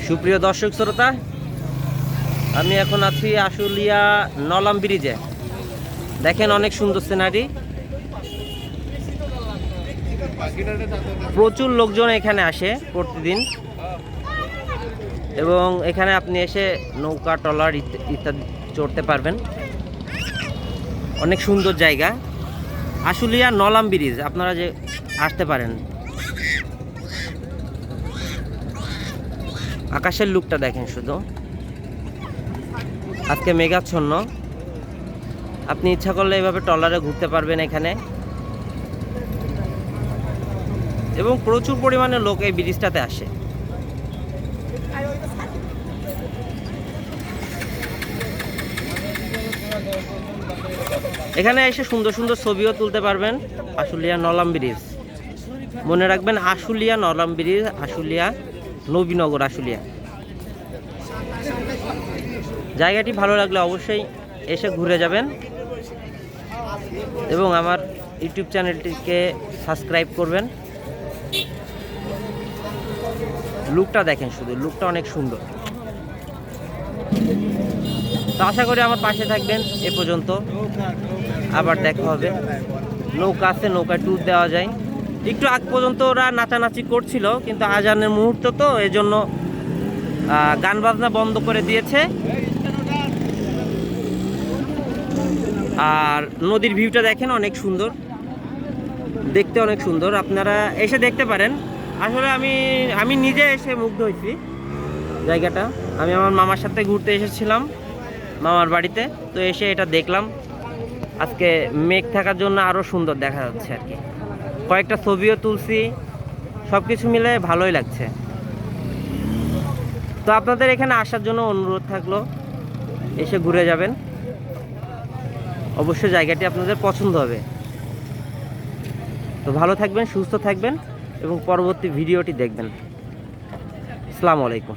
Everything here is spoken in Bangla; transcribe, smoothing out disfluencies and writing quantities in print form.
সুপ্রিয় দর্শক শ্রোতা, আমি এখন আছি আশুলিয়া নলাম ব্রিজে। দেখেন অনেক সুন্দর সিনারি, প্রচুর লোকজন এখানে আসে প্রতিদিন, এবং এখানে আপনি এসে নৌকা ট্রলার ইত্যাদি চড়তে পারবেন। অনেক সুন্দর জায়গা আশুলিয়া নলাম ব্রিজ, আপনারা যে আসতে পারেন। আকাশের লুকটা দেখেন শুধু, আজকে মেঘাচ্ছন্ন। আপনি ইচ্ছা করলে এভাবে ট্রলারে ঘুরতে পারবেন এখানে, এবং প্রচুর পরিমাণে লোক এই ব্রিজটাতে আসে। এখানে এসে সুন্দর সুন্দর ছবিও তুলতে পারবেন। আশুলিয়া নলাম ব্রিজ, মনে রাখবেন, আশুলিয়া নলাম ব্রিজ, আশুলিয়া নবীনগর আশুলিয়া। জায়গাটি ভালো লাগলে অবশ্যই এসে ঘুরে যাবেন, এবং আমার ইউটিউব চ্যানেলটিকে সাবস্ক্রাইব করবেন। লুকটা দেখেন শুধু, লুকটা অনেক সুন্দর। তো আশা করি আমার পাশে থাকবেন। এ পর্যন্ত আবার দেখা হবে। নৌকা আছে, নৌকায় ট্যুর দেওয়া যায়। একটু আগ পর্যন্ত ওরা নাচানাচি করছিল, কিন্তু আজানের মুহূর্ত তো এজন্য গান বাজনা বন্ধ করে দিয়েছে। আর নদীর ভিউটা দেখেন, অনেক সুন্দর দেখতে, অনেক সুন্দর। আপনারা এসে দেখতে পারেন। আসলে আমি নিজে এসে মুগ্ধ হয়েছি জায়গাটা। আমি আমার মামার সাথে ঘুরতে এসেছিলাম মামার বাড়িতে, তো এসে এটা দেখলাম। আজকে মেঘ থাকার জন্য আরও সুন্দর দেখা যাচ্ছে আর কি। কয়েকটা ছবিও তুলছি, সব কিছু মিলে ভালোই লাগছে। তো আপনাদের এখানে আসার জন্য অনুরোধ থাকলো, এসে ঘুরে যাবেন। অবশ্যই জায়গাটি আপনাদের পছন্দ হবে। তো ভালো থাকবেন, সুস্থ থাকবেন, এবং পরবর্তী ভিডিওটি দেখবেন। আসসালামু আলাইকুম।